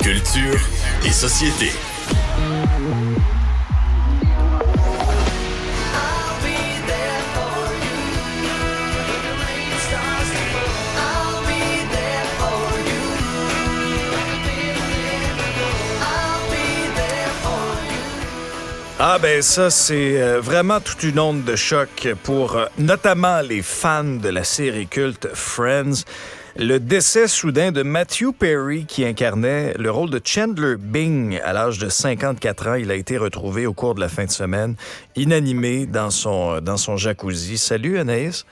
Culture et société. Ah ben ça, c'est vraiment toute une onde de choc pour notamment les fans de la série culte Friends. Le décès soudain de Matthew Perry, qui incarnait le rôle de Chandler Bing à l'âge de 54 ans. Il a été retrouvé au cours de la fin de semaine, inanimé dans son jacuzzi. Salut Anaïs.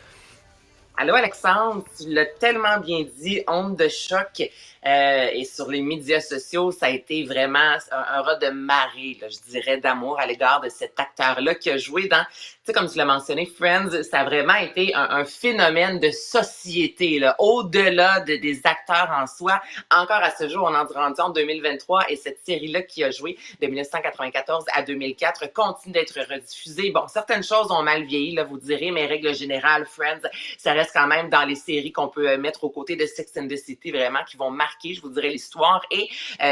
Allô Alexandre, tu l'as tellement bien dit, onde de choc. Et sur les médias sociaux, ça a été vraiment un raz de marée, là, je dirais, d'amour à l'égard de cet acteur-là qui a joué dans, tu sais, comme tu l'as mentionné, Friends, ça a vraiment été un phénomène de société, là, au-delà des acteurs en soi. Encore à ce jour, on en est rendu en 2023 et cette série-là qui a joué de 1994 à 2004 continue d'être rediffusée. Bon, certaines choses ont mal vieilli, là, vous direz, mais règle générale, Friends, ça reste quand même dans les séries qu'on peut mettre aux côtés de Sex and the City, vraiment, qui vont marquer, je vous dirais, l'histoire. Et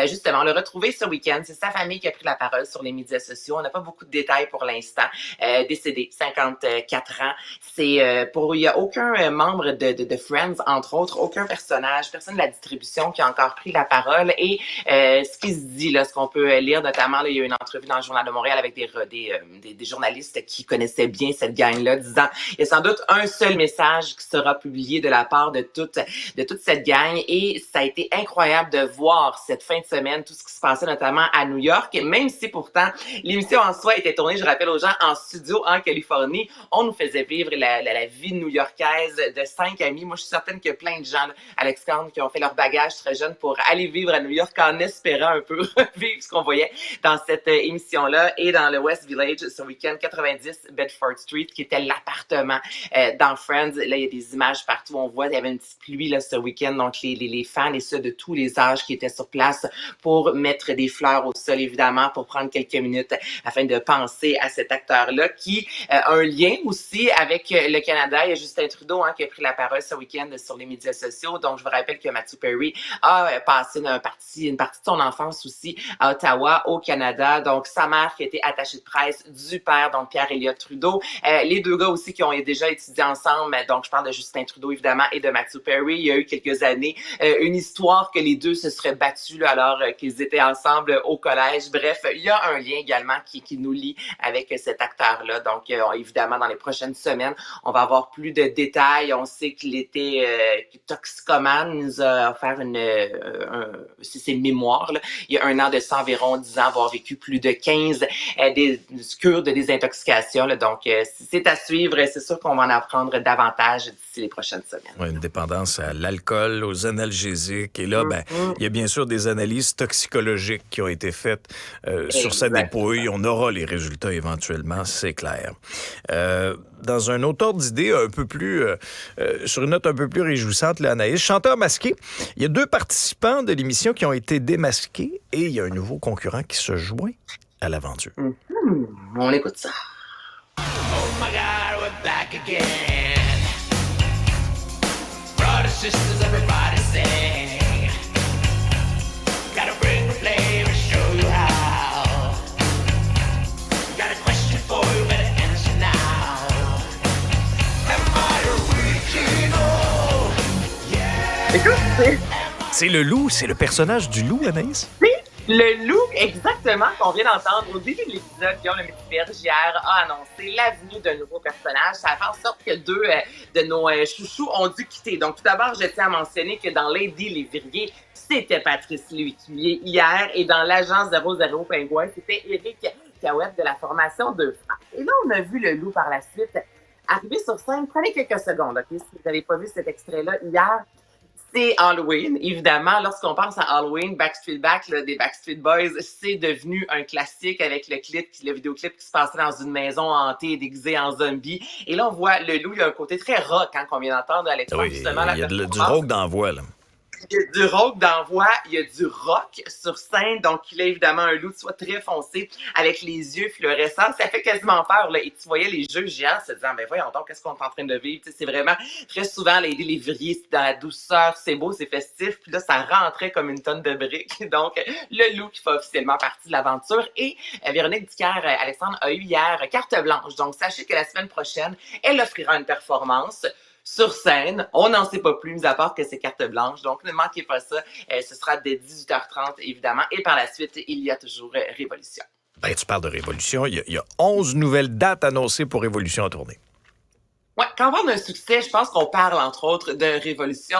justement, on l'a retrouvé ce week-end. C'est sa famille qui a pris la parole sur les médias sociaux. On n'a pas beaucoup de détails pour l'instant. Décédé, 54 ans. Il n'y a aucun membre de Friends, entre autres, aucun personnage, personne de la distribution qui a encore pris la parole. Et ce qui se dit, là, ce qu'on peut lire, notamment, là, il y a eu une entrevue dans le Journal de Montréal avec des journalistes qui connaissaient bien cette gang-là, disant il y a sans doute un seul message qui sera publié de la part de toute cette gang. Et ça a été incroyable de voir cette fin de semaine, tout ce qui se passait notamment à New York, même si pourtant l'émission en soi était tournée, je rappelle aux gens, en studio en Californie. On nous faisait vivre la vie new-yorkaise de 5 amis. Moi, je suis certaine qu'il y a plein de gens, Alex Kahn, qui ont fait leur bagage très jeune pour aller vivre à New York en espérant un peu vivre ce qu'on voyait dans cette émission-là. Et dans le West Village, ce week-end, 90 Bedford Street, qui était l'appartement dans Friends. Là, il y a des images partout. On voit, il y avait une petite pluie là, ce week-end. Donc, les fans et ceux de tous les âges qui étaient sur place pour mettre des fleurs au sol, évidemment, pour prendre quelques minutes afin de penser à cet acteur-là qui a un lien aussi avec le Canada. Il y a Justin Trudeau qui a pris la parole ce week-end sur les médias sociaux. Donc, je vous rappelle que Matthew Perry a passé une partie de son enfance aussi à Ottawa, au Canada. Donc, sa mère qui a été attachée de presse du père, donc Pierre Elliott Trudeau. Les deux gars aussi qui ont déjà étudié ensemble. Donc, je parle de Justin Trudeau, évidemment, et de Matthew Perry. Il y a eu quelques années une histoire que les deux se seraient battus là, alors qu'ils étaient ensemble au collège. Bref, il y a un lien également qui nous lie avec cet acteur-là. Donc, évidemment, dans les prochaines semaines, on va avoir plus de détails. On sait qu'il était toxicomane. Il nous a offert ses mémoires. Là. Il y a un an de ça, environ 10 ans, avoir vécu plus de 15 des cures de désintoxication. Là. Donc, c'est à suivre. C'est sûr qu'on va en apprendre davantage d'ici les prochaines semaines. Ouais, une dépendance à l'alcool, aux analgésiques. Et là, il y a bien sûr des analyses toxicologiques qui ont été faites sur sa dépouille. On aura les résultats éventuellement, c'est clair. Dans un autre ordre d'idée, sur une note un peu plus réjouissante, là, Anaïs, chanteur masqué, il y a 2 participants de l'émission qui ont été démasqués et il y a un nouveau concurrent qui se joint à l'aventure. On écoute ça. Oh my God, we're back again. Brothers, sisters, everybody sing. Gotta bring the flavor, show you how. Got a question for you, better answer now. Am I original? Yeah. Écoute, C'est le loup, c'est le personnage du loup, Anaïs? oui, le loup, exactement, qu'on vient d'entendre au début de l'épisode, Guillaume Lemaitre-Bergère a annoncé l'avenue d'un nouveau personnage. Ça a fait en sorte que 2 de nos chouchous ont dû quitter. Donc, tout d'abord, je tiens à mentionner que dans Lady Lévrier, c'était Patrice Lécuyer hier, et dans l'agence 00 Pingouin, c'était Éric Cahouette de la formation 2 Francs. Et là, on a vu le loup par la suite arriver sur scène. Prenez quelques secondes, OK, si vous n'avez pas vu cet extrait-là hier. C'est Halloween, évidemment. Lorsqu'on pense à Halloween, Backstreet Back, là, des Backstreet Boys, c'est devenu un classique avec le vidéoclip qui se passait dans une maison hantée déguisée en zombie. Et là, on voit le loup, il y a un côté très rock qu'on vient d'entendre, Alexandre. Oui, justement. il y a du rock dans la voix, là. Il y a du rock d'envoi, il y a du rock sur scène, donc il a évidemment un look soit très foncé avec les yeux fluorescents. Ça fait quasiment peur, là. Et tu voyais les jeux géants se disant, ben voyons donc, qu'est-ce qu'on est en train de vivre? Tu sais, c'est vraiment très souvent les lévriers, c'est dans la douceur, c'est beau, c'est festif. Puis là, ça rentrait comme une tonne de briques. Donc, le look fait officiellement partie de l'aventure. Et Véronique Dicker-Alexandre a eu hier carte blanche. Donc, sachez que la semaine prochaine, elle offrira une performance sur scène. On n'en sait pas plus, mis à part que c'est carte blanche. Donc, ne manquez pas ça. Ce sera dès 18h30, évidemment. Et par la suite, il y a toujours Révolution. Ben, tu parles de Révolution. Il y a 11 nouvelles dates annoncées pour Révolution en tournée. Ouais, quand on parle d'un succès, je pense qu'on parle, entre autres, de Révolution,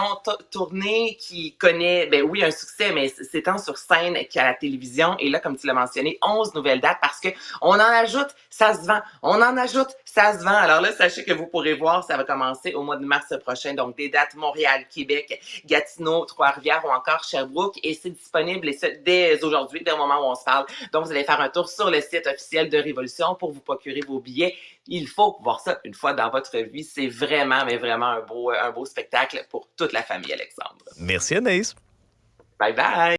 tournée qui connaît, ben oui, un succès, mais c'est tant sur scène qu'à la télévision. Et là, comme tu l'as mentionné, 11 nouvelles dates parce que on en ajoute, ça se vend. On en ajoute, ça se vend. Alors là, sachez que vous pourrez voir, ça va commencer au mois de mars prochain. Donc, des dates Montréal, Québec, Gatineau, Trois-Rivières ou encore Sherbrooke. Et c'est disponible dès aujourd'hui, dès le moment où on se parle. Donc, vous allez faire un tour sur le site officiel de Révolution pour vous procurer vos billets. Il faut voir ça une fois dans votre vie. C'est vraiment, mais vraiment un beau spectacle pour toute la famille, Alexandre. Merci, Anaïs. Bye bye!